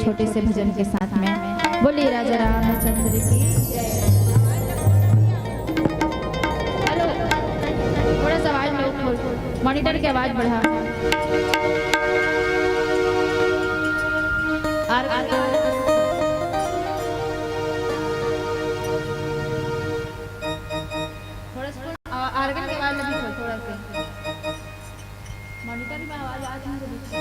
छोटे से भजन के साथ में। बोलिए राजा रामचंद्र की जय। हेलो, थोड़ा सा आवाज में मॉनिटर की आवाज बढ़ा। आर्गन की आवाज लगी थोड़ा सा मॉनिटर में आवाज आ रही है।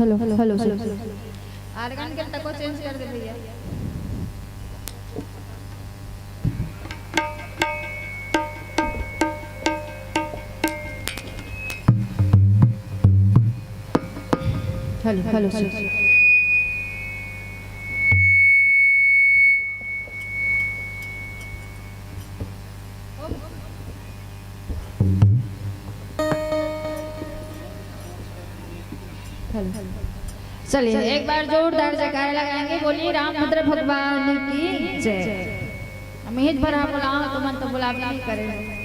हेलो हेलो हेलो आर्गन के तक को चेंज कर दे भैया। हेलो हेलो चलिए एक बार जोरदार जयकारा लगाएंगे। बोलिए रामभद्र भगवान की जय। अमित भरा बुलाओ तो मन तो बुला भी करेंगे।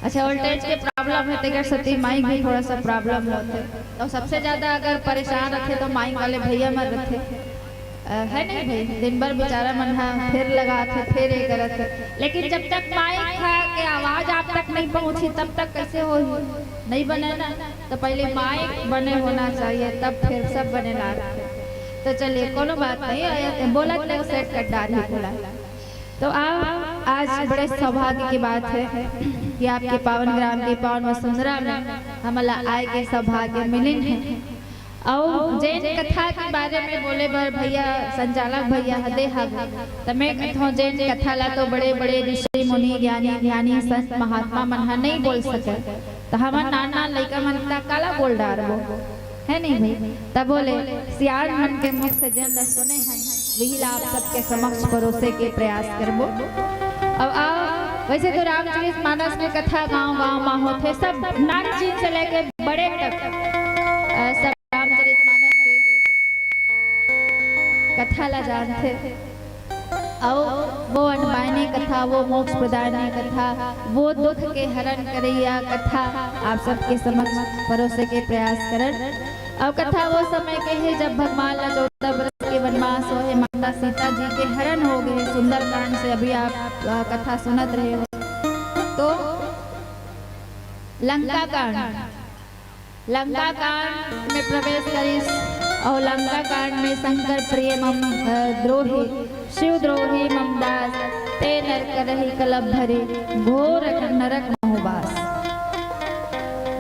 अच्छा वोल्टेज के प्रॉब्लम है तो सती माइक भी थोड़ा सा प्रॉब्लम होते तो सबसे ज्यादा अगर परेशान रखे तो माइक वाले भैया मत रखे है नहीं भाई। दिन भर बेचारा मन फिर लगाते फिर ये करते, लेकिन जब तक माइक के आवाज आप तक नहीं पहुंची तब तक कैसे हो नहीं बने ना। तो पहले माइक बने होना चाहिए तब फिर सब बने ला। तो चलिए कोनो बात नहीं, बोला सेट कर डाल बोला। तो आप आज बड़े सौभाग्य की बात है कि आपके पावन ग्राम के पावन वसुंधरा में हमारा आए के सौभाग्य मिले हैं। और जैन कथा के बारे में बोले बर भैया संचालक भैया हदे हागे तो मैं कहूँ जैन कथा ला तो बड़े बड़े ऋषि मुनि ज्ञानी ध्यानी संत महात्मा मन नहीं बोल सके तो हमार नाना लड़का मन काला बोल डार वो है नहीं भाई। तब बोले सियार मन के मुख से जन सुने हैं वही आप सबके समक्ष परोसे के प्रयास करबो। अब आओ वैसे तो रामचरित मानस में कथा गांव गांव में होते सब नान जी से लेके बड़े तक सब रामचरित मानस के कथा ला जानते। और वो अनमायनी कथा, वो मोक्ष प्रदायनी कथा, वो दुख के हरण करैया कथा आप सबके समक्ष परोसे के प्रयास करन। और कथा वो समय के है जब भगवान ला 14 वर्ष के वनवास हो है, माता सीता जी के हरण हो गए सुंदरकांड से। अभी आप कथा सुनत रहे हो। तो लंका कांड में प्रवेश करिस और लंका कांड में शंकर प्रिय मम द्रोही शिव द्रोही ममदास ते नरक रही कलब भरे घोर नरक मोहबास।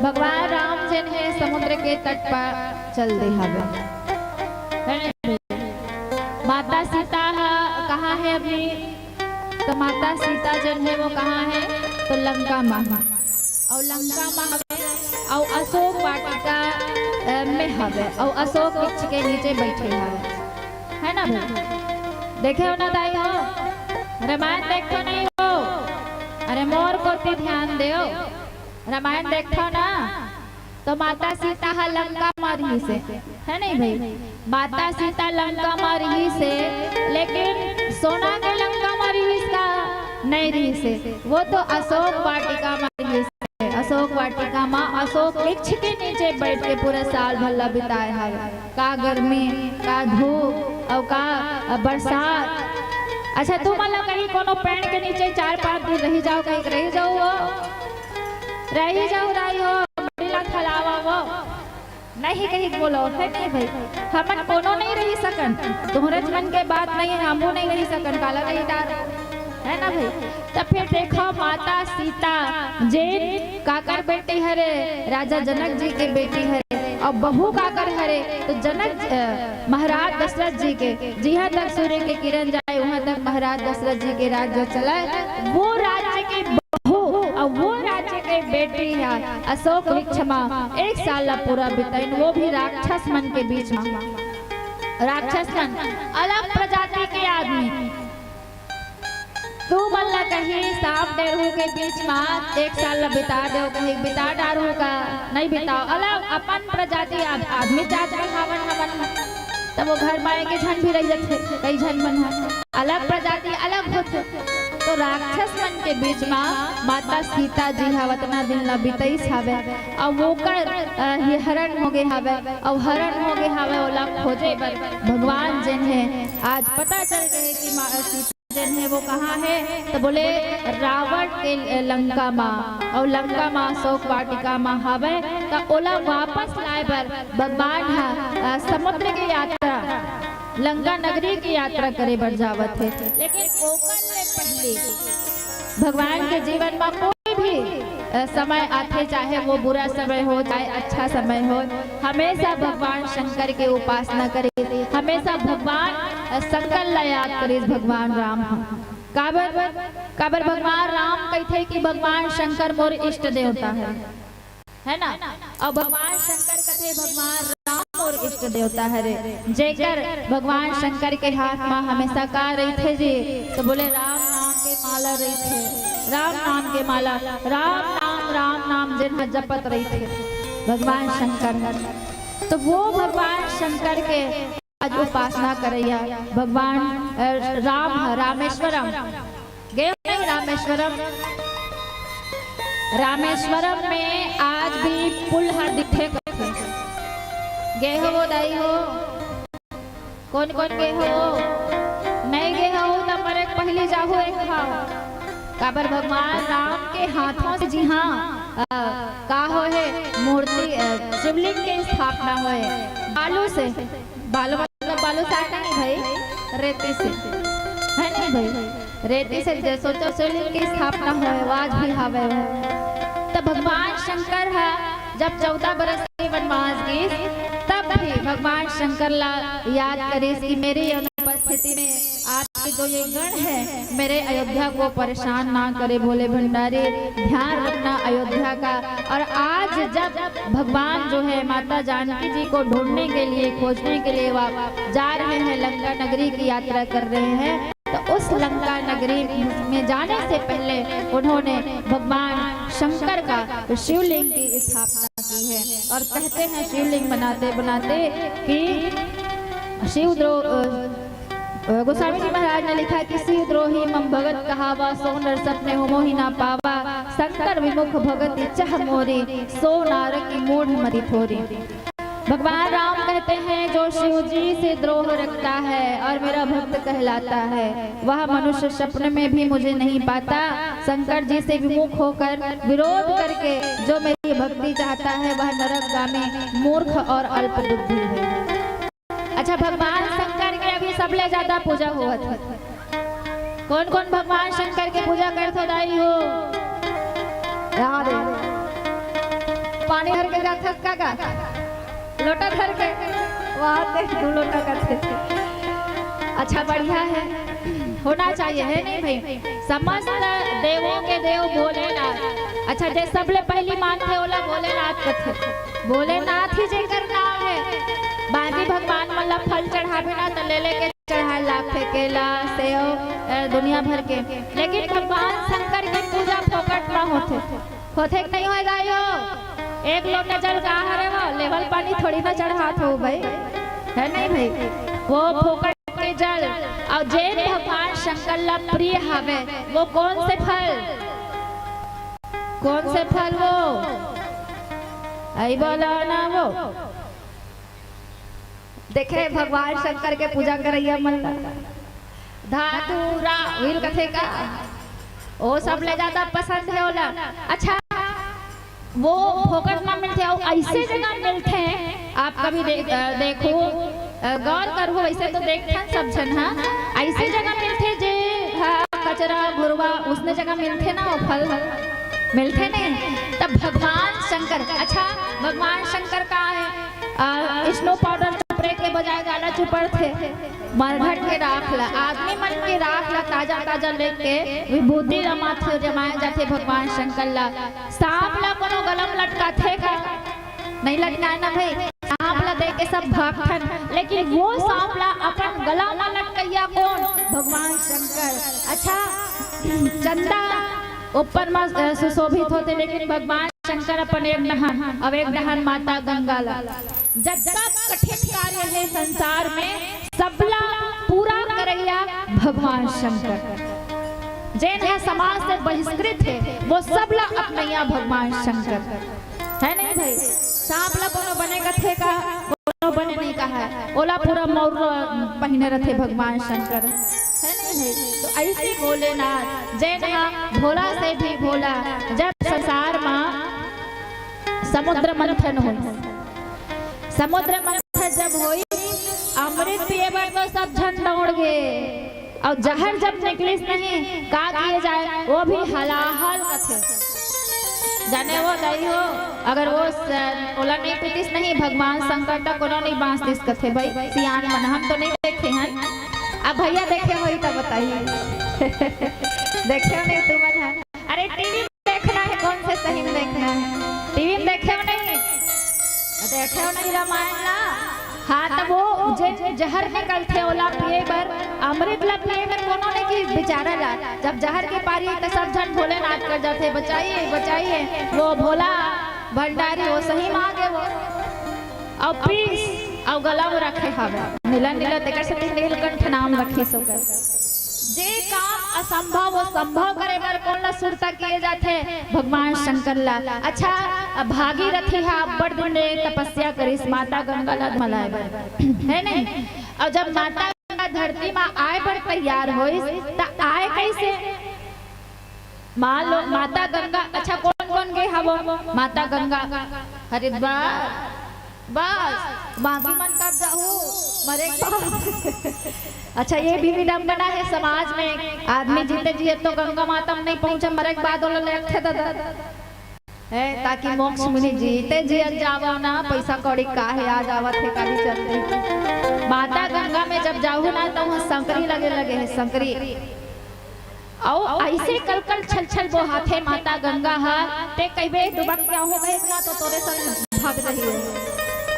भगवान राम जन है समुद्र के तट पर चल दे हवे। माता सीता कहाँ है अभी? तो माता सीता जन है वो कहाँ है? तो लंका में। और लंका में और अशोक वाटिका में हवे और अशोक वृक्ष के नीचे बैठे है ना भाई। देखे हो ना दाई हो रामायण देखो नहीं हो? अरे मोर को भी ध्यान दो, रामायण देखो ना। तो माता सीता है लंका मारी से है नहीं भाई। माता सीता लंका मारी से, लेकिन सोना के लंका मारी का नहीं रही से, वो तो अशोक वाटिका मारी से। अशोक वाटिका माँ अशोक वृक्ष के नीचे बैठ के पूरे साल भर बिताए है। का गर्मी का धूप और का बरसात। अच्छा तुम अलग कहीं कोनो पेड़ के नीचे 4-5 दिन रही जाओ, कहीं रही जाओ रही हो बड़ीला थलावा वो नहीं कहीं बोलो है नहीं भाई। हमन कोनो नहीं रही सकन, तुम्हारे मन के बात नहीं है, हमो नहीं रही सकन काला नहीं डार है ना भाई। तब फिर देखो माता सीता जैन काकर बेटी हरे राजा जनक जी के बेटी हरे और बहू काकर हरे तो जनक महाराज दशरथ जी के। जहाँ तक सूर्य के किरण जाए वहाँ तक महाराज दशरथ जी के राज्य चला। वो राज्य की बहू और वो राज्य के बेटी है अशोक वृक्ष में 1 साल पूरा बिताइन, वो भी राक्षस मन के बीच में। राक्षस मन अलग प्रजाति के आदमी। तू मल्ला कहीं सांप डेरू के बीच में 1 साल बिता दो, कहीं बिता डारू का नहीं बिताओ। अलग अपन प्रजाति आदमी जात हवन हवन तब वो घर माए के झन भी रह जाते, कई झन मन अलग प्रजाति अलग होते। तो राक्षस मन के बीच में माता सीता जी हवतना दिन ला बिताई हवे और वो कर हरण हो गए हवे और हरण हो गए हवे ओला खोजे बर भगवान जन है। आज पता चल गए कि सीता जन है वो कहाँ है? तो बोले रावण के लंका माँ और लंका माँ अशोक वाटिका माँ हवे। तो ओला वापस लाए बर भगवान समुद्र की यात्रा लंका नगरी की यात्रा करे बर जावत है। लेकिन ओकर ले पहले भगवान के जीवन में कोई भी समय आते, चाहे वो बुरा समय हो चाहे अच्छा समय हो, हमेशा भगवान शंकर की उपासना करे, हमेशा भगवान शंकर ला याद करे। भगवान राम काबर भगवान राम कहते कि भगवान शंकर मोर इष्ट देवता है ना। और भगवान शंकर कहते भगवान राम और इष्ट देवता है रे। जेकर भगवान शंकर के हाथ में हमेशा का रही थे जी, तो बोले राम नाम के माला रही थे, राम नाम के माला, राम नाम जिन जपत रही थे भगवान शंकर। तो वो भगवान शंकर के आज उपासना करैया भगवान राम रामेश्वरम गए नहीं, रामेश्वरम में आज भी पुल हर दिखे गए हो। वो दाई हो कौन गए हो, नहीं गए हो तो मरे पहले जाओ एक खाओ। काबर भगवान राम के हाथों से, जी हाँ, का हो है मूर्ति शिवलिंग की स्थापना हो है बालू से, बालू मतलब बालू से आता नहीं भाई, रेती से है नहीं भाई, रेती से सोचो शिवलिंग की स्थापना हो आज भी हवे। तो भगवान शंकर है जब 14 बरस के वनवास गए, तब भी भगवान शंकर ला याद करे कि मेरी अनुपस्थिति में आपके जो ये गण है मेरे अयोध्या को परेशान ना करे। भोले भंडारी ध्यान रखना अयोध्या का। और आज जब भगवान जो है माता जानकी जी को ढूंढने के लिए, खोजने के लिए जा रहे हैं, लंका नगरी की यात्रा कर रहे हैं, तो उस लंका नगरी में जाने से पहले उन्होंने भगवान शंकर का शिवलिंग की स्थापना की है। और कहते हैं शिवलिंग बनाते बनाते कि गोस्वामी जी महाराज ने लिखा कि शिवद्रोही मम भगत कहावा, सो नर सपने हो मोहि ना पावा, शंकर विमुख भगत इच्छा मोरी, सो नार की मूढ़ मति थोरी। भगवान राम कहते हैं जो शिव जी से द्रोह रखता है और मेरा भक्त कहलाता है, वह मनुष्य सपने में भी मुझे नहीं पाता। शंकर जी से विमुख होकर विरोध करके जो मेरी भक्ति चाहता है वह नरकगामी, मूर्ख और अल्प बुद्धि है। अच्छा, भगवान शंकर के अभी सबले ज्यादा पूजा हुआ था। कौन कौन भगवान शंकर के पूजा करते दाई हो? याद पानी भर के जाता का लोटा भर के वहाँ 2 लोटा करते थे। अच्छा, बढ़िया है, होना चाहिए, है नहीं भाई? समस्त देवों के देव भोलेनाथ। अच्छा, जे सबले पहली मानते ओला भोलेनाथ थे। भोलेनाथ ही जेकर नाम है। बाकी भगवान मतलब फल चढ़ावे ना तो ले लेके चढ़ा लाख केला सेव दुनिया भर के, लेकिन भगवान शंकर की पूजा फोकट ना होते नहीं हो जाइयो। एक लोटा जल का है वो लेवल पानी थोड़ी ना चढ़ात हो भाई, है नहीं भाई? वो फोकट के जल। और जैन भगवान शंकर ला प्रिय हवे वो कौन से फल वो आई बोला ना, वो देखे भगवान शंकर के पूजा करैया मन धातुरा वीर कथे का वो सब ले ज्यादा पसंद है ओला। अच्छा, वो फोकट में मिलते हैं, ऐसे जगह मिलते हैं। आप कभी देखो गौर करो, वैसे तो देखते हैं सब जन, हाँ ऐसे जगह मिलते जे कचरा घुरवा उसने जगह मिलते ना वो फल मिलते नहीं। तब भगवान शंकर, अच्छा भगवान शंकर का है स्नो पाउडर चुपरे के बजाय गाना चुपर थे मरघट के राख ला, आदमी मन के राख ला ताजा लेके विभूति माथे जमाए जाते भगवान शंकर ला। सांप ला कोनो गलम लटका थे का नहीं लटकाए ना भाई, सांप ला देख के सब भागथन, लेकिन वो सांप ला अपन गला में लटकैया कौन? भगवान शंकर। अच्छा, चंदा ऊपर में सुशोभित होते, लेकिन भगवान शंकर अपन एक डहन, अब एक डहन माता गंगा ला। जब तक कठिन कार्य है संसार में सबला पूरा करैया भगवान शंकर। जैन है समाज से बहिष्कृत है वो सबला अपनैया भगवान शंकर, है नहीं भाई? सांप ला कोनो बने कथे का कोनो बने नहीं कहा है, ओला पूरा मौर पहने रथे भगवान शंकर, है नहीं? तो ऐसे भोलेनाथ जैन भोला से भी भोला। जब संसार में समुद्र मंथन हो, समुद्र मंथन जब होई अमृत पिए बार तो सब झन दौड़ गए, और जहर जब निकलिस नहीं का किए जाए वो भी हलाहल कथे। जाने वो नहीं हो अगर वो ओला नहीं पीतीस नहीं भगवान शंकर तक कोनो नहीं बांस दिस कथे भाई सियान मन हम तो नहीं देखे हैं। अब भैया देखे हो तो बताइए देखे हो नहीं तुम है? अरे टीवी में देखना है, कौन से सही में देखना है? टीवी में देखे हो नहीं? देखे हो नहीं रामायण ना? हाँ तो वो जहर निकलते ओला पिए बर अमृत ला पिए बर कोनो ने की बेचारा ला जब जहर के पारी तो सब जन भोलेनाथ कर जाते बचाइए बचाइए। वो भोला भंडारी वो सही मांगे वो और पीस और गला में रखे हवे नीला नीला तेकर से नीलकंठ नाम रखी सो कर जे काम असंभव वो संभव करे बर कौन ला सुरता किए जाते भगवान शंकर ला। अच्छा भागीरथी है बड़ दिन तपस्या करिस माता गंगा ला मलाए बर है नहीं। और जब माता गंगा धरती में आए पर तैयार होइस त आए कैसे मान लो माता गंगा। अच्छा कौन कौन गए हवो माता गंगा हरिद्वार बस बाकी मन कर जाओ मरे। अच्छा ये भी विडंबना है समाज में आदमी जीते जिए तो गंगा माता में नहीं पहुंचे मरे के बाद है ताकि मोक्ष मिली जीते जी जावा ना पैसा कौड़ी का है आ जावा थे काली चलते माता गंगा में जब जाऊ ना तो वहाँ संकरी लगे है संकरी और ऐसे कल छल छल वो हाथे माता गंगा है ते कई बे डुबक क्या हो गए इतना तो तोरे संग भाग रही है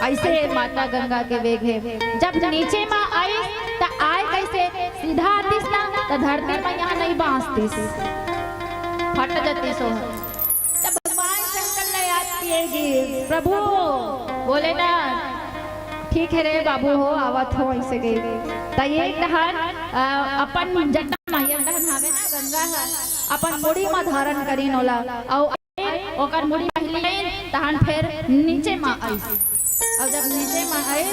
ऐसे माता गंगा के वेग है। जब नीचे माँ आई तो आए कैसे सीधा आतीस ना तो धरती में यहाँ नहीं बांसतीस फट जाती सो। तब भगवान शंकर ने याद किएगी प्रभु बोले ना ठीक है रे बाबू हो आवत हो ऐसे गई तो ये दहन अपन जटा मैया दहन हावे ना गंगा है अपन मुड़ी में धारण करी नोला और ओकर मुड़ी पहले तहन फिर नीचे माँ आई और जब नीचे माँ आए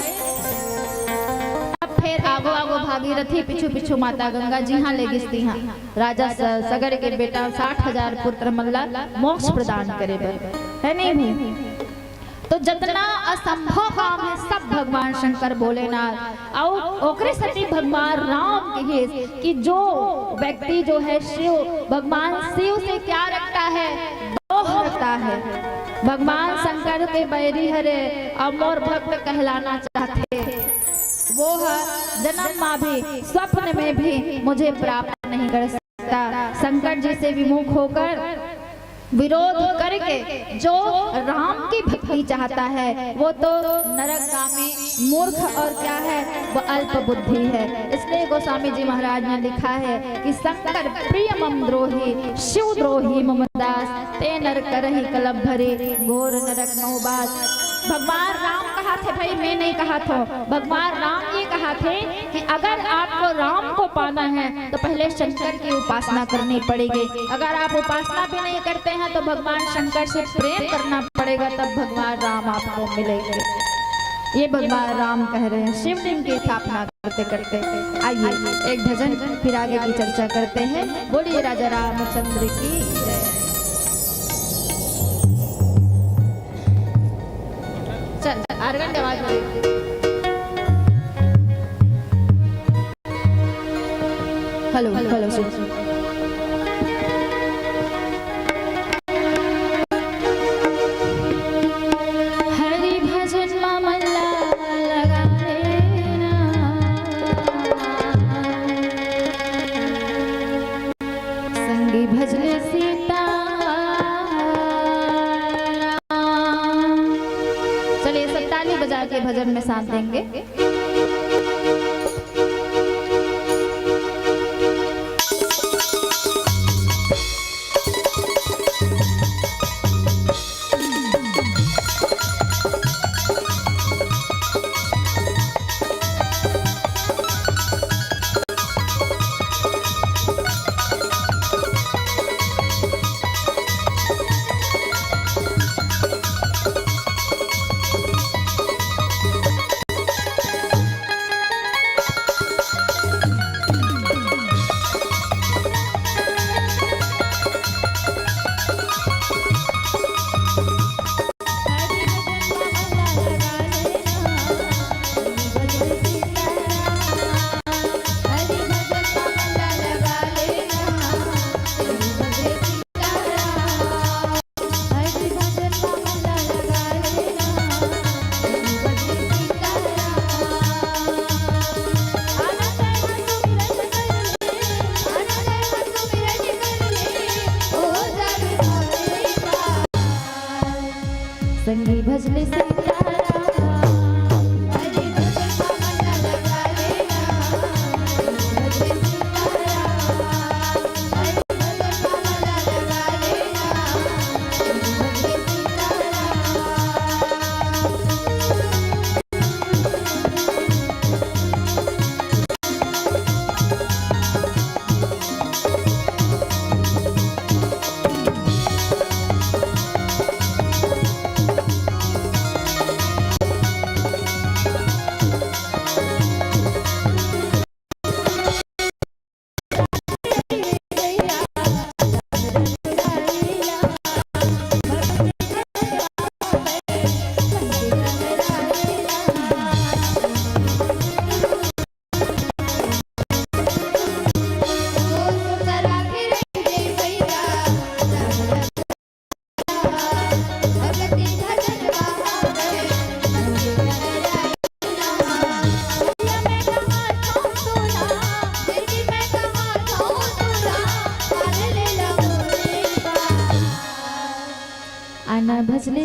तब फिर आगो आगो भागीरथी पिछू पिछू माता गंगा जी हाँ ले गिसती हाँ राजा सगर के बेटा 60,000 पुत्र मल्ला मोक्ष प्रदान करे बर है नहीं भी। तो जितना असंभव काम है सब भगवान शंकर भोलेनाथ और ओकरे सती भगवान राम कहे कि जो व्यक्ति जो है शिव भगवान शिव से क्या रखता है वो रखता है। भगवान शंकर के बैरी हरे अमर भक्त कहलाना चाहते वो है जन्म माँ भी स्वप्न में भी मुझे प्राप्त नहीं कर सकता। शंकर जी से विमुख होकर विरोध करके जो राम की भक्ति चाहता है वो तो नरकगामी मूर्ख और क्या है वो अल्प बुद्धि है। इसलिए गोस्वामी जी महाराज ने लिखा है कि शंकर प्रिय मम द्रोही शिव द्रोही मम दास ते नर करहि कलभ भरे घोर नरक नौबास। भगवान राम कहा थे भाई मैं नहीं कहा था भगवान राम ये कहा थे कि अगर आपको राम को पाना है तो पहले शंकर की उपासना करनी पड़ेगी। अगर आप उपासना भी नहीं करते हैं तो भगवान शंकर से प्रेम करना पड़ेगा तब भगवान राम आपको मिलेंगे। ये भगवान राम कह रहे हैं शिवलिंग की स्थापना करते करते। आइए एक भजन फिर आगे की चर्चा करते हैं। बोलिए राजा रामचंद्र की जय। चल आर्गन आवाज हेलो हेलो हरि भजन मामला लगा देना संगी भजन सीता। चलिए सब ताली बजा के भजन में साथ देंगे। संगी भजले आना भजले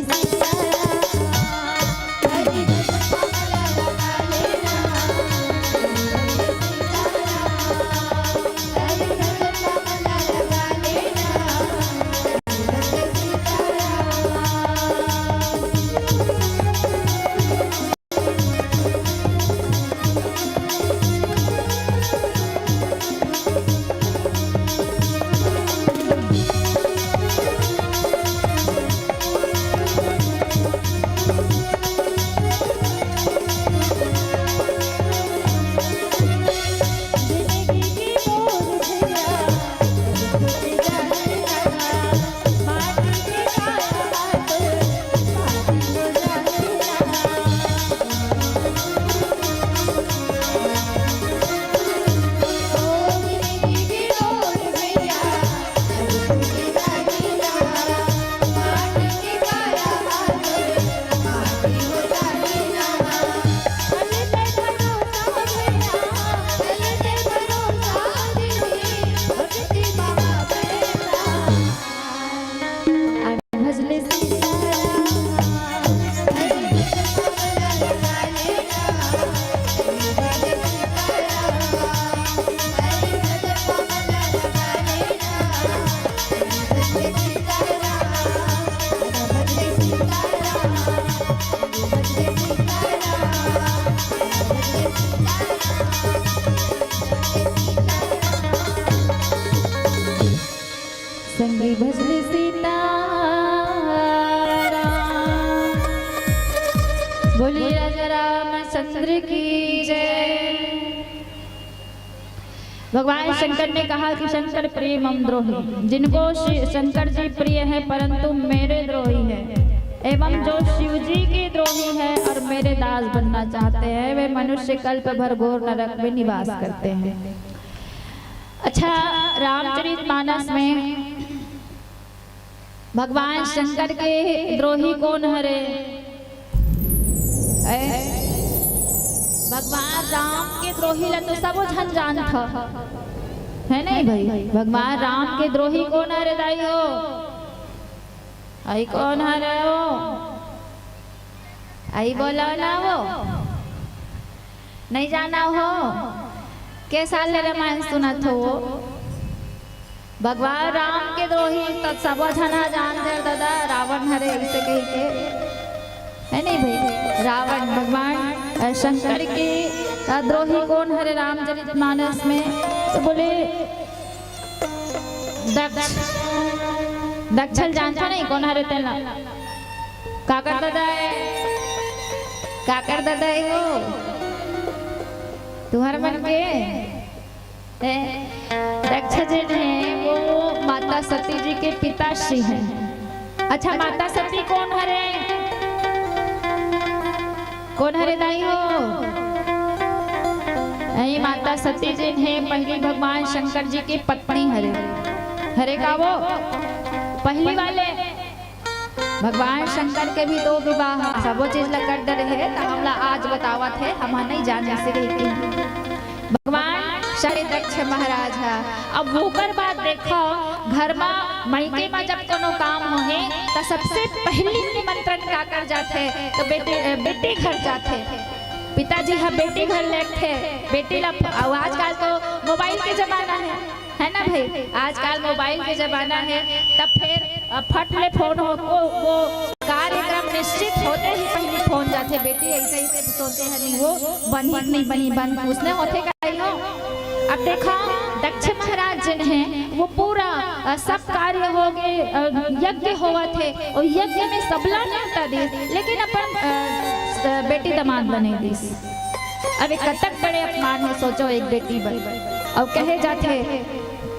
संगी भजले सीताराम। बोलिए राजा रामचंद्र की जय। भगवान शंकर ने कहा कि शंकर प्रिय मम द्रोही, जिनको शंकर जी प्रिय है परंतु मेरे द्रोही है, एवं जो शिव जी के द्रोही है और मेरे दास बनना चाहते हैं, वे मनुष्य कल्प भर घोर नरक में निवास करते हैं। अच्छा, रामचरितमानस में भगवान शंकर के द्रोही कौन हरे? भगवान राम के द्रोही ला तो सब झन जान था, है नहीं भाई? भगवान राम के द्रोही कौन हरे दाई हो? आई कौन हरे हो? आई बोला ना वो नहीं जाना हो? के साल रामायण सुना था वो? भगवान राम के द्रोही तो सब जना जान दे दादा, रावण हरे इसे कही के, है नहीं भाई? रावण भगवान शंकर के द्रोही कौन हरे रामचरितमानस में? तो बोले दक्षल जानता नहीं कौन हरे तेला? काकर दादा है, काकर दादा है वो तुम्हारे मन के दक्ष जी है, वो माता सती जी के पिताश्री हैं। अच्छा, माता सती कौन हरे? कौन हरे दाई हो? यही माता सती जी है पहली भगवान शंकर जी की पत्नी हरे। हरे का वो पहली वाले भगवान शंकर के भी दो विवाह, सब वो चीज लग डर है तो हमला आज बतावत है, हम नहीं जाने से भगवान शरी दक्ष महाराज है। अब वोकर बात देखो, घर में मायके में जब कोनो काम होहे तो सबसे पहली निमंत्रण का कर जाते तो बेटी घर जाते। पिताजी हम बेटी घर लेते, बेटी ला आजकल तो मोबाइल के जमाना है ना भाई, आजकल मोबाइल के जमाना है। तब फिर फट ले फोन हो वो कार्यक्रम निश्चित होते ही पहले फोन जाते, बेटी ऐसे ऐसे सोचते हैं नहीं वो बनी नहीं बनी बन उसने होते का हो। अब देखा दक्ष महाराज जिन हैं वो पूरा सब कार्य हो गए, यज्ञ हुआ थे और यज्ञ में सबला न्योता दी, लेकिन अपन बेटी दामाद बने दी। अब एक कतक बड़े अपमान है, सोचो एक बेटी बनी और कहे जाते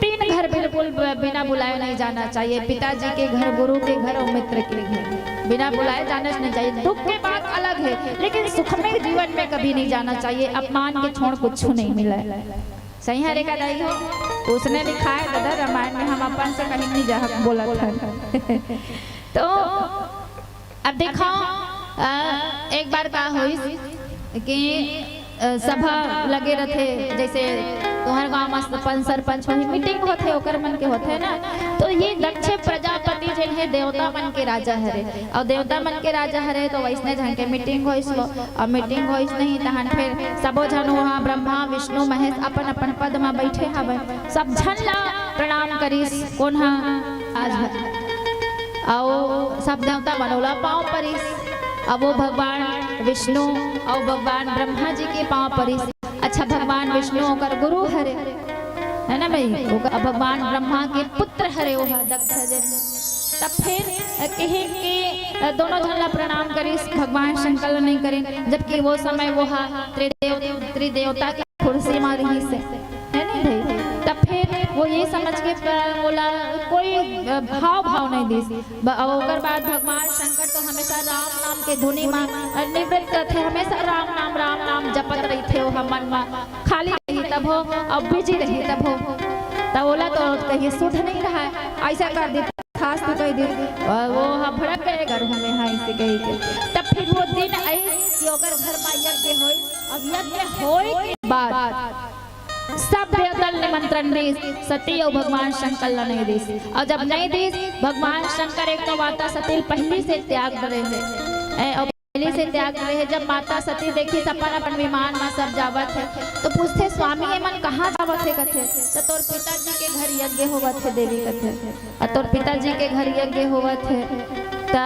तीन घर बिल्कुल बिना बुलाए नहीं जाना चाहिए, पिताजी के घर, गुरु के घर और मित्र के घर बिना बुलाए जाना नहीं चाहिए। दुख के बात अलग है, लेकिन सुखमय जीवन में कभी नहीं जाना चाहिए। अपमान के छोड़ कुछ नहीं मिला है। सही है रेखा दाई हो, उसने लिखा है दादा रामायण में, हम अपन से कहीं नहीं जा बोला था। तो अब देखो एक बार का हुई कि सभा लगे रहते, जैसे तुम्हारे गाँव में सरपंच हो मीटिंग होते ओकर मन के होते ना, तो ये दक्ष प्रजापति जिन है देवता मन के राजा हरे, और देवता मन के राजा हरे तो वैसने जन के मीटिंग हो इसलो, और मीटिंग हो इस नहीं तहन फिर सबो जन वहाँ ब्रह्मा विष्णु महेश अपन अपन पद में बैठे हवे, सब झन ला प्रणाम करीस कौन हा आज और सब देवता मनोला पाँव परिस। अब वो भगवान विष्णु और भगवान ब्रह्मा जी के पाँव परिस। अच्छा भगवान विष्णु होकर गुरु हरे है ना भाई, भगवान ब्रह्मा के पुत्र हरे वो दक्ष जन। तब फिर कहे कि दोनों जन प्रणाम करी, भगवान शंकर नहीं करें, जबकि वो समय वो त्रिदेवता की कुर्सी में रही से है ना भाई। तब फिर वो ये समझ के बोला, कोई भाव नहीं दी। और बाद भगवान शंकर तो हमेशा राम नाम के धुनी में निवृत्त थे, हमेशा राम नाम जपत रही थे। वो मन में खाली रही तब हो और बिजी रही तब हो, तब बोला तो कहीं शुद्ध नहीं रहा है, ऐसा कर दी खास तो कह दी वो भड़क गए घर में, हाँ इसे कही के। तब फिर वो दिन आई कि अगर घर में यज्ञ हो, अब यज्ञ होए के बाद सब देवदल निमंत्रण दी, सती और भगवान शंकर ला नहीं दी। और जब नहीं दी भगवान शंकर एक तो माता सती पहली से त्याग रहे हैं, और पहले से त्याग रहे हैं। जब माता सती देखी सपन अपन विमान में सब जावत है तो पूछते स्वामी ये मन कहाँ जावत है कथे, तो तोर पिताजी के घर यज्ञ होवत है देवी कथे, और तोर पिताजी के घर यज्ञ होवत है ता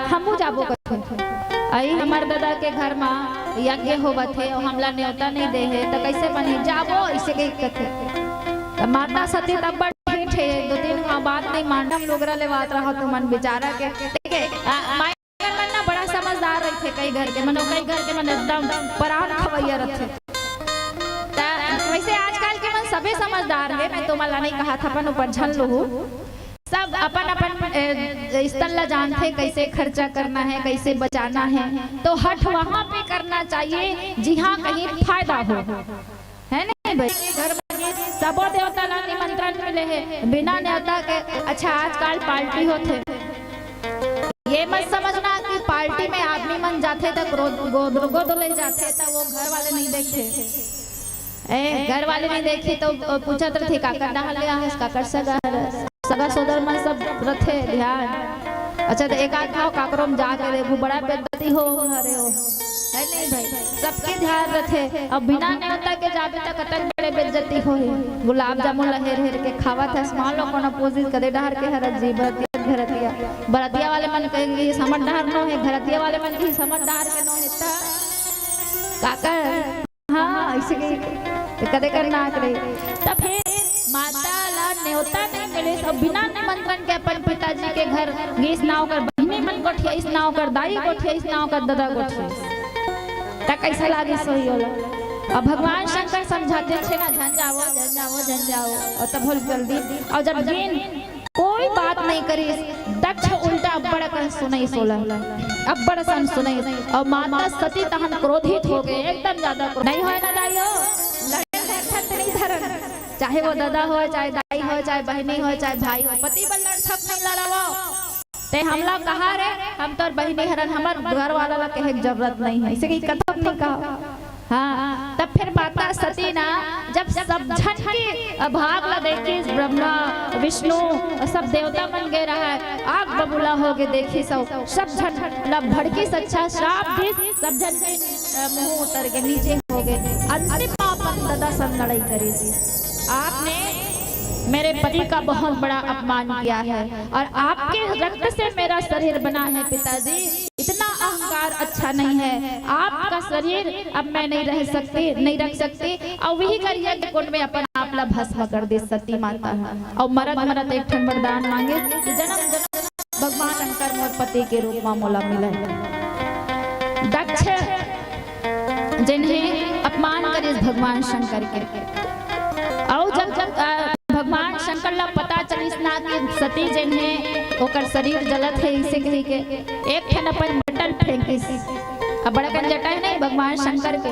हमू जाबो कथे। आई हमार दादा के घर में यज्ञ होवत है और हमला न्योता नहीं दे है तो कैसे बनी जाबो ऐसे कही कथे। माता सती तब ठीक है, दो तीन बात नहीं मांडम लोगरा ले बात रहा तो मन बेचारा के ठीक है। मन ना बड़ा समझदार रहे थे, कई घर के मन एकदम परान खवैया रखे। वैसे आजकल के मन सभी समझदार है, मैं तो मला नहीं कहा था अपन ऊपर झल लू, सब अपन अपन स्थल जानते कैसे खर्चा करना है कैसे बचाना है, तो हट वहाँ पे करना चाहिए जहाँ कहीं फायदा हो, है नहीं भाई। घर में सबो देवता ला निमंत्रण मिले है बिना न्योता के। अच्छा आजकल पार्टी होते, ये मत समझना कि पार्टी में आदमी मन जाते तो गोद ले जाते तो वो घर वाले नहीं देखते, घर वाले नहीं देखे तो पूछत रहे काकर नहल है काकर सगा सोदर में सब रथे ध्यान। अच्छा तो एक आध खाओ काकरो में जाके देखो बड़ा बेइज्जती हो अरे हो है नहीं भाई, सबके ध्यान रखे। अब बिना न्योता के जाबे तक कतक बड़े बेइज्जती हो। गुलाब जामुन लहेर हेर के खावा था, मान लो कोनो पोजिस कदे डहर के हरत जी घरतिया बरतिया वाले मन कहेंगे समझदार नो है, घरतिया वाले मन की समझदार के नो है ता काकर हाँ ऐसे कदे करना करे। तब फिर माता ला न्योता नहीं मिले, सब बिना निमंत्रण के अपन पिताजी के घर गीस नाव कर बहिनी मन गोठिया इस नाव कर दाई गोठिया इस नाव कर दादा गोठिया तक कैसा लागे सही होला। अब भगवान शंकर समझाते थे ना झन जाओ और तब होल जल्दी। और जब दिन कोई बात नहीं करी दक्ष उल्टा अब्बड़ कर सुनई सोला अब्बड़ सन सुनई, और माता सती तहन क्रोधित हो गए एकदम ज्यादा नहीं हो ना दाइयो चाहे वो दादा हो चाहे दाई हो चाहे बहनी हो चाहे भाई हो, पति बल्ला ठप नहीं लड़ावो ते हमला कहा रे हम तो बहनी हरन हमार घर वाला ला कहे जरूरत नहीं है, इसे की कथम नहीं कहा। हाँ तब फिर माता सती ना जब सब झन के भाग ला देखी ब्रह्मा विष्णु सब देवता बन गए रहा है, आग बबूला हो गए देखी सब झन भड़की सच्चा श्राप दी, सब झन के मुंह उतर के नीचे हो गए। अंतिम पापन दादा सब लड़ाई करी थी। आपने मेरे पति का बहुत बड़ा अपमान किया है और आपके रक्त से मेरा शरीर बना है पिताजी, इतना अहंकार अच्छा नहीं है। आपका शरीर अब मैं नहीं रह सकती, नहीं रख सकती और वही करिए कि कुंड में अपन आपला भस्म कर दे सती माता है और मरद मरद एक ठन वरदान मांगे कि जन्म जन्म भगवान शंकर मोर पति के रूप में मोला मिले। दक्ष जिन्हें अपमान करे भगवान शंकर के, और जब भगवान शंकर ला पता चलिस ना कि सती जिन्हें ओकर शरीर जलत है, इसे कही के एक ठन अपन बटन फेंकिस। अब बड़ा कन जटा है नहीं भगवान शंकर के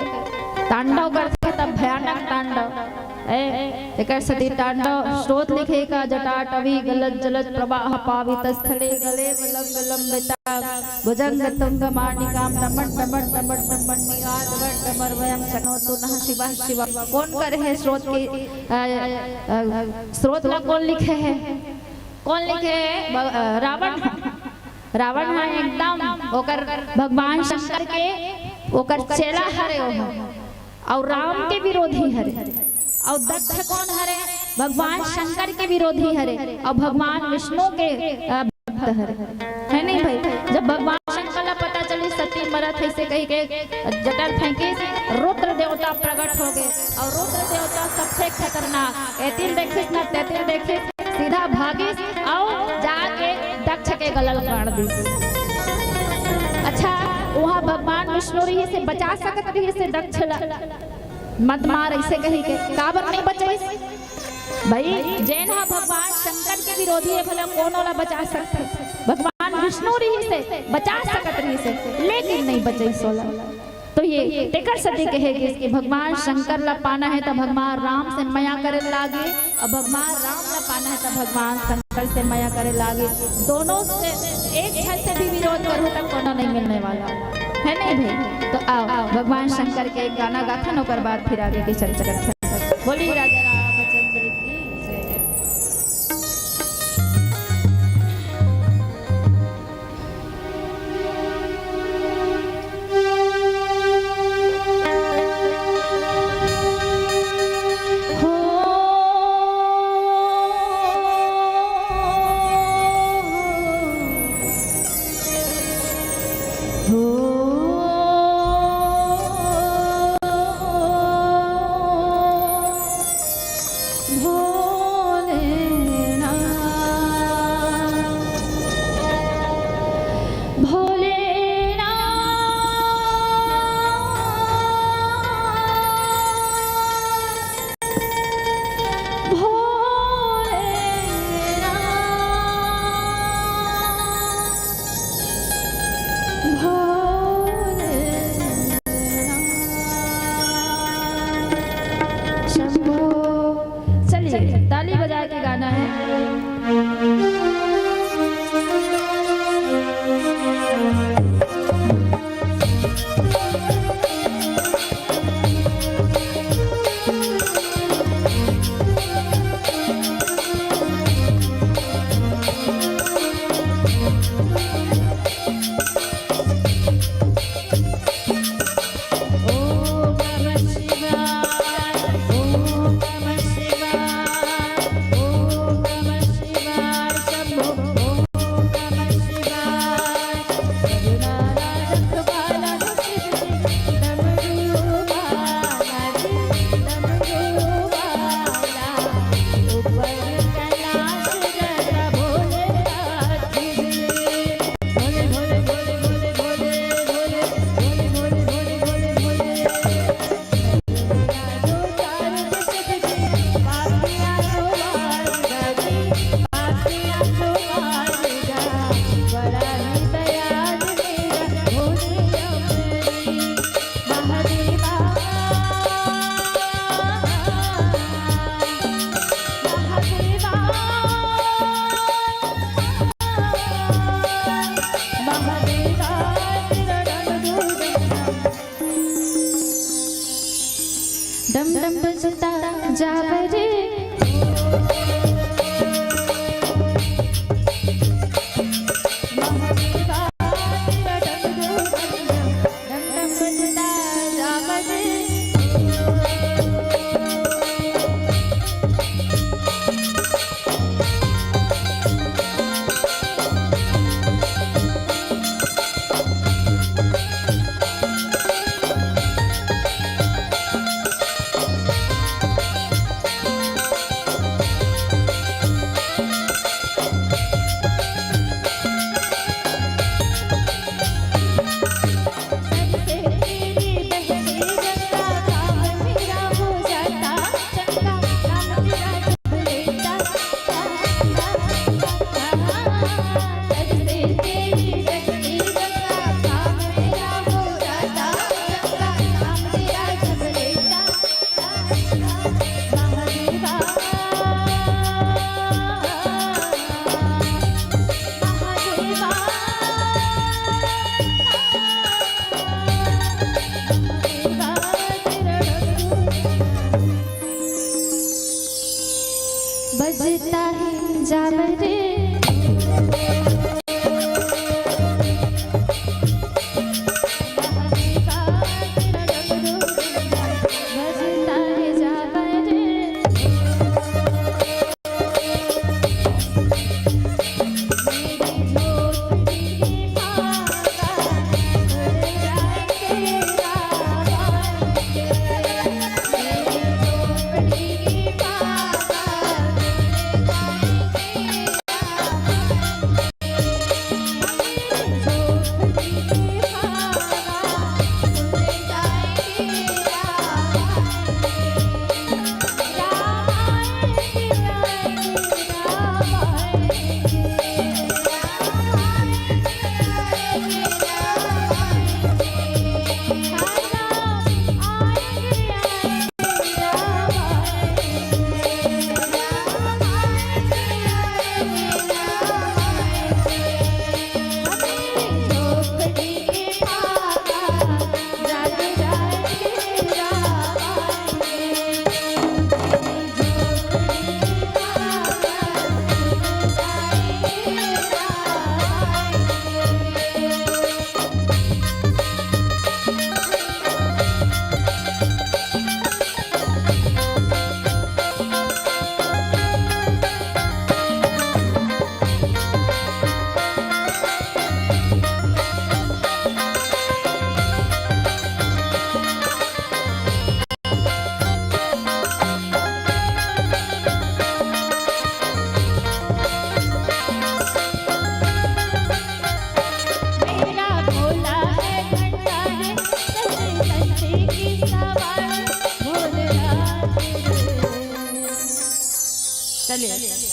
तांडव करते तब भयानक तांडव एकर सती तांडव स्रोत लिखे का जटाटवी गलत जलत प्रवाह पावित स्थले गले विलंब लंबिता भुजंग तुंग माणिकाम नमन नमन नमन नमन निगाद वर्तमर वयम शनोतु नः शिवः शिव। कौन कर है स्रोत के स्रोत ला कौन लिखे है, कौन लिखे है? रावण। रावण है एकदम ओकर भगवान शंकर के ओकर चेला हरे हो और राम के विरोधी हरे, और दक्ष कौन हरे? भगवान शंकर के विरोधी हरे और भगवान विष्णु के भक्त हरे, है नहीं भाई? जब भगवान शंकर का पता चली सती मरत है, से कही के जटर फेंके रुद्र देवता प्रकट हो गए और रुद्र देवता सबसे खतरनाक एतिल देखिस ना तेतिल देखिस सीधा भागिस और जाके दक्ष के गलल काट दी। अच्छा वहाँ भगवान विष्णु रही से बचा सकत रही से दक्ष मत मार ऐसे कही के काबर नहीं बचे भाई? जैन हा भगवान शंकर के विरोधी है, भला कौन वाला बचा सकते? भगवान विष्णु रही से बचा सकत रही से, लेकिन नहीं बचे सोला। तो ये तेकर सती कहेगी कि भगवान शंकर ला पाना है तो भगवान राम से माया करे लागे और भगवान राम ला पाना है तो भगवान शंकर से माया करे लागे। दोनों से एक छल से भी विरोध करो तब कोनो नहीं मिलने वाला है नहीं भाई? तो आओ भगवान शंकर के एक गाना गाथन होकर बाद फिर आगे की चर्चा करते। बोली राजा रामचंद्र की जय। चलिए ताली बजा के गाना है। बजता जावे रे बजता है जावे रे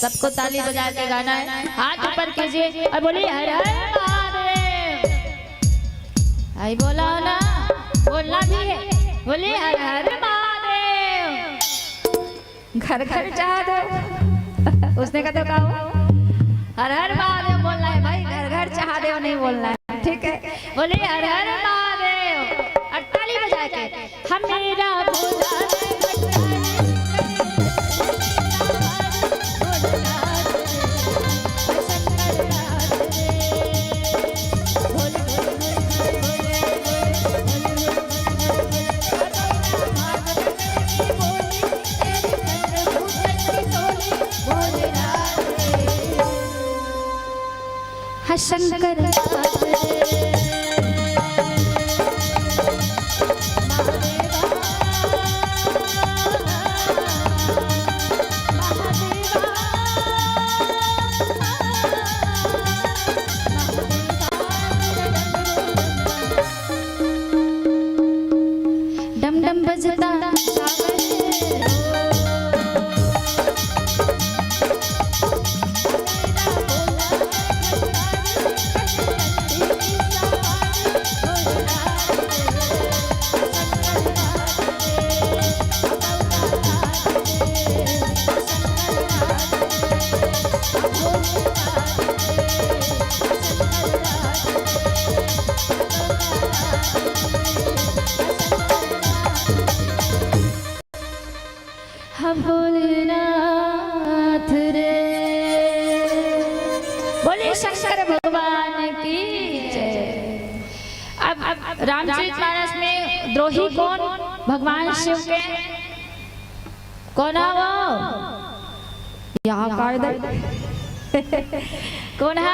सबको ताली बजा के गाना है, हाथ ऊपर कीजिए और बोलिए हर हर महादेव। आई बोला ना, बोलना भी है, बोलिए हर हर महादेव। घर घर चाह दो उसने कहा तो कहा हर हर महादेव बोलना है भाई, घर घर चाह देव नहीं बोलना है, ठीक है। बोलिए हर हर महादेव और ताली बजा के हम मेरा भोला शंकर डम डम बजता हम भोलेनाथ रे। बोले शंकर भगवान की जय। अब रामचरितमानस में द्रोही कौन? भगवान शिव के कौन है वो? यहाँ कौन है?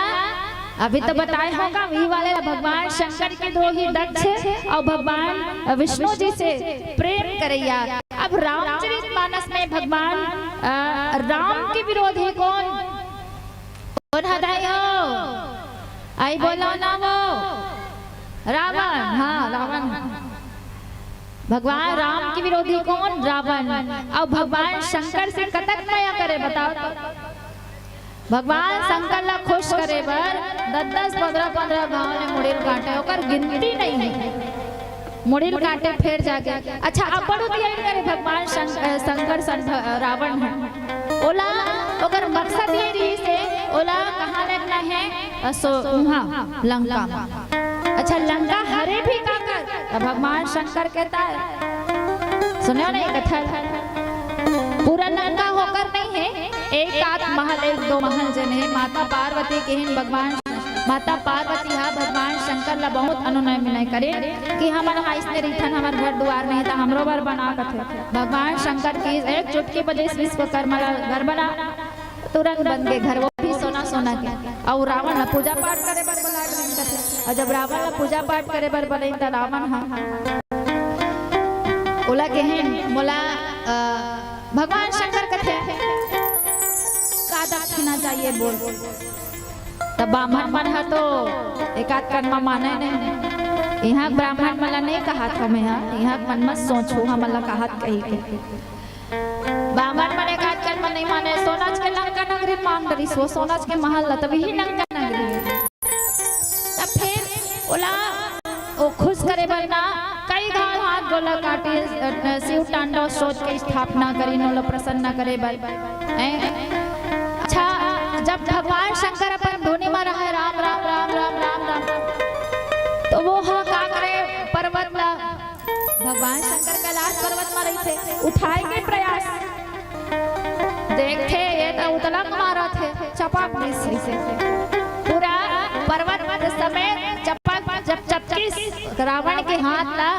अभी तो बताए होगा वही वाले भगवान शंकर के द्रोही दक्ष और भगवान विष्णु जी से प्रेम करैया। अब रामचरितमानस में भगवान राम के विरोधी कौन कौन हटायो? आई बोलो ना वो रावण। हाँ रावण। भगवान राम के विरोधी कौन? रावण। और भगवान शंकर से कतक माया करे बताओ तो? भगवान शंकर ला खुश करे बर 10-10, 15-15 गांव ने मुड़िल काटे, ओकर गिनती नहीं है। मुड़िल काटे फिर जाके अच्छा अब बड़ो दिया करे भगवान शंकर रावण है ओला ओकर मकसद ये रही से ओला कहाँ लगना है? सो वहाँ लंका। अच्छा लंका हरे भी का कर भगवान शंकर कहता है, सुनो नहीं कथा? पूरा लंका होकर नहीं है, एक आध महल, एक दो महल जने माता पार्वती के हिन भगवान माता पार्वती हा भगवान शंकर ला बहुत अनुनय विनय करे कि हमन हाइसने रिथन हमर घर द्वार नहीं था हमरो बर बना कथे। भगवान शंकर की एक चुटकी बजे विश्वकर्मा घर बना, तुरंत बन गए घर, वो भी सोना सोना के। और रावण ला पूजा पाठ करे बर बुला कथे। और जब रावण ला पूजा पाठ करे बर बोले त रावण हा बोला के हैं बोला भगवान शंकर कथे का दक्षिणा चाहिए बोल। तब ब्राह्मण मन है तो एक आध कर्म माने नहीं। यहाँ ब्राह्मण मला नहीं कहा था मैं, यहाँ मन मत सोचो हम मला कहा कही के ब्राह्मण मन एक आध कर्म नहीं माने। सोनाज के लंका नगरी मांग रही सो सोनाज के महल तब ही लंका नगरी। तब फिर बोला वो खुश करे बनना कई घाव हाथ गोला काटे शिव तांडव सोच के स्थापना करी नोला प्रसन्न करे बल। अच्छा जब भगवान शंकर अपन धोनी में रहे राम राम राम राम राम राम तो वो हाँ का करे पर्वत ला भगवान शंकर कैलाश पर्वत में रही थे उठाए के प्रयास देखते ये तो उतलंग मारा थे चपाक मिश्री से पूरा पर्वत समेत चपाक जब चपकी रावण के हाथ ला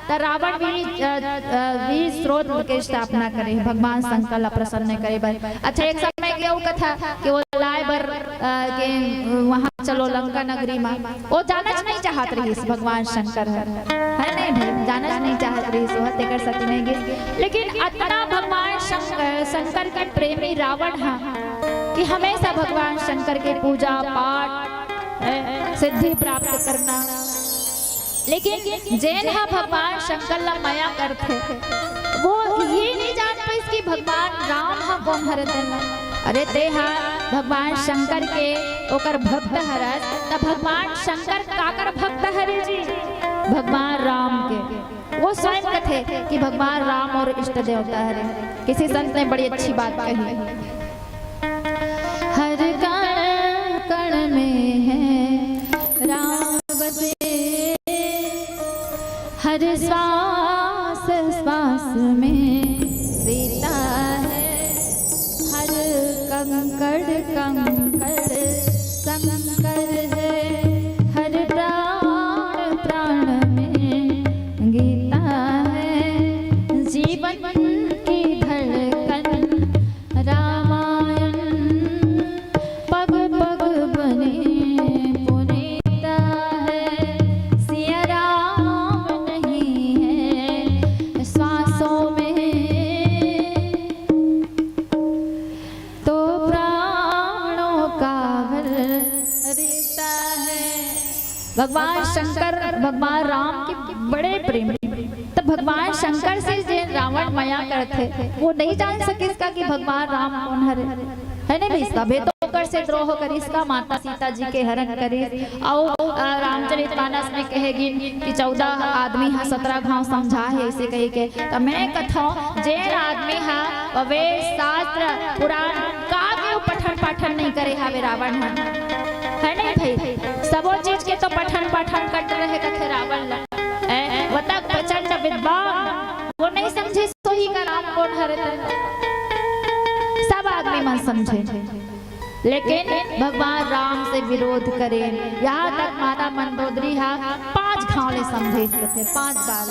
तो रावण भी स्रोत के स्थापना करे भगवान शंकर ला प्रसन्न करे बर। अच्छा एक समय के वो कथा कि वो लाए बर के वहाँ चलो लंका नगरी में वो जाना नहीं चाहत रही भगवान शंकर है नहीं भाई जाना नहीं चाहत रही सोहत कर सती नहीं गई। लेकिन इतना भगवान शंकर के प्रेमी रावण है कि हमेशा भगवान शंकर के पूजा पाठ सिद्धि प्राप्त करना। लेकिन जैन हा भगवान शंकर ला माया करते वो ये नहीं जान पाई कि भगवान राम हा कौन हरे देना। अरे ते हा भगवान शंकर के ओकर भक्त हरस त भगवान शंकर काकर भक्त हरे जी भगवान राम के। वो स्वयं कथे कि भगवान राम और इष्ट देवता हरे। किसी संत ने बड़ी अच्छी बात कही, हर कण कण में है राम बसे, हर श्वास श्वास में सीता है, हर कंकड़ कंकड़ शंकर है, हर प्राण प्राण में गीता है, जीवन की धड़कन रामायण पग पग बने पुनीता है, सिया राम नहीं है श्वासों में तो प्राणों का रीता है। भगवान शंकर भगवान राम के बड़े प्रेमी तो भगवान शंकर से जो रावण माया करते वो नहीं जान सके इसका कि भगवान राम कौन है नहीं भाई। सभे तो कर से द्रोह करी इसका माता सीता जी के हरण करे। और रामचरितमानस में कहेगी कि 14 आदमी हा 17 घाव समझा है इसे कहे के। तो मैं कथा जे आदमी हा वे शास्त्र पुराण का के पठन पाठन नहीं करे हावे रावण है नहीं भाई। सबो चीज के तो पठन पाठन करते रहे कथे रावण ला वतक प्रचंड विद्वान वो नहीं समझे सोही का राम कौन हरे सब आदमी मन समझे, लेकिन भगवान राम से विरोध करे। यहाँ तक माता मंदोदरी 5 घाव ले समझे, 5 बार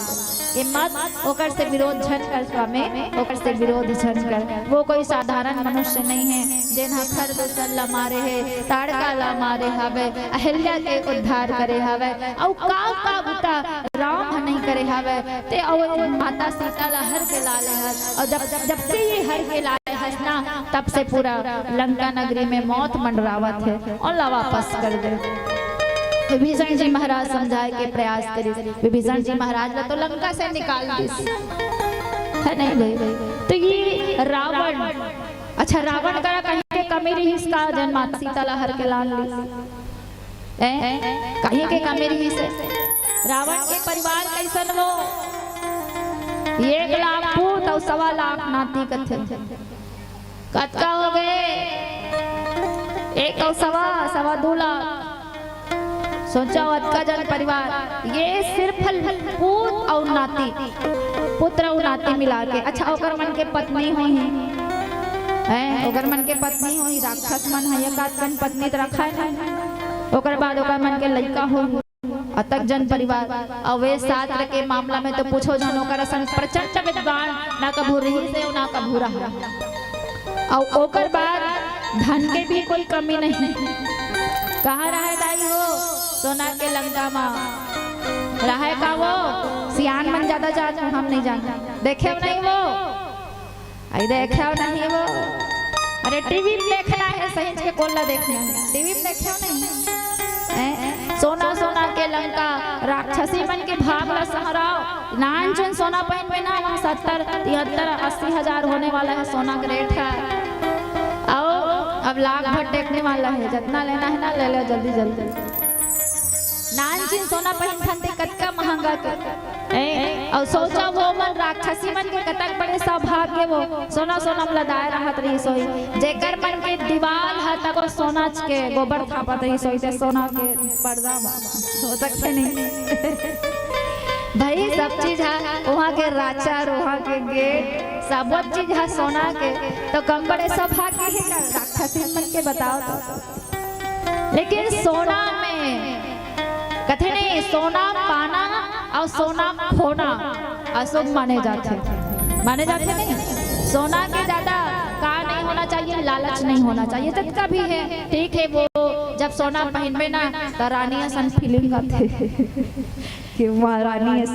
ये मत ओकर से विरोध झन कर स्वामी, ओकर से विरोध झन कर। वो कोई साधारण मनुष्य नहीं है जिन्हा खर दूसर ला मारे है, ताड़का ला मारे हवे, अहिल्या के उद्धार करे हवे, और का बुता राम नहीं करे हवे ते और माता सीता ला हर के लाले हर। और जब से ये हर के लाले हसना, तब से पूरा लंका नगरी में मौत मंडरावत है और ला वापस कर दे। विभीषण जी महाराज समझाए के प्रयास करी, विभीषण जी महाराज ने तो लंका से निकाल दी है नहीं भाई। तो ये रावण, अच्छा रावण का कहीं के कमी रही इसका जन माता सीता ला हर के लाल ली, कहीं के कमी रही से। रावण के परिवार कैसन वो 1 लाख पूत और 1.25 लाख नाती कथे, कतका हो गए 1 और 1.25 लाख। सोचा का जन परिवार, ये सिर्फ पूत और नाती, पुत्र और नाती मिला के। अच्छा ओकर मन के पत्नी होई है, ओकर मन के पत्नी होई, राक्षस मन है एकात्मन पत्नी तो रखा है, ओकर बाद ओकर मन के लड़का हो अतक जन परिवार। अवैध शास्त्र के मामला में तो पूछो जन ओकर सन प्रचंड विद्वान, ना कभू रही से ना कभू रहा, और ओकर बाद धन के भी कोई कमी नहीं। कहाँ रहे दाई हो? सोना के लंका में रहे का वो सियान मन ज्यादा जान, हम नहीं जानते, देखे नहीं वो, आई देखे नहीं वो। अरे टीवी में देखना है, सही के कोल्ला देखना है, टीवी में देखे नहीं। सोना सोना के लंका राक्षसी मन के भाग ला सहराओ, नान चुन सोना पहन में ना 70, 73, 80 हजार होने वाला है सोना का रेट है। आओ अब लाख भर टेकने वाला है, जितना लेना है ना ले लो जल्दी जल्दी। नानचिन सोना पहन खनते कतका महंगा के, और सोचा वो मन राक्षसी मन के कतक बड़े सौभाग्य वो सोना सोना में लदाए रहत रही सोई, जेकर मन के दीवाल है तक सोना के गोबर थापत रही सोई, से सोना के पर्दा हो सकते नहीं भाई। सब चीज है वहाँ के राचा, वहाँ के गेट, सब चीज है सोना के, तो कम बड़े सौभाग्य है राक्षसी मन के बताओ तो। लेकिन सोना में कथे नहीं, सोना पाना और सोना खोना अशुभ माने जाते नहीं। सोना के ज्यादा का नहीं होना चाहिए, लालच नहीं होना चाहिए, जितना भी है ठीक है। वो जब सोना पहन में ना तो रानी असन फीलिंग आते कि महारानी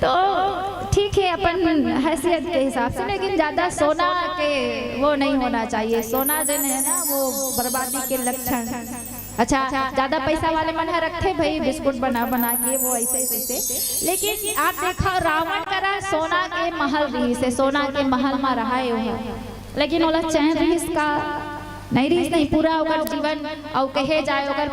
तो ठीक है अपन हैसियत के हिसाब से, लेकिन ज्यादा सोना के वो नहीं होना चाहिए। सोना जो है ना वो बर्बादी के लक्षण। अच्छा ज्यादा पैसा वाले मन रखे भाई बिस्कुट बना बना के वो ऐसे, लेकिन आप देखा रावण करा सोना के महल रही से, सोना के महल में रहा है, लेकिन ओला चैन रही इसका नहीं रही नहीं, पूरा ओकर जीवन और कहे जाए ओकर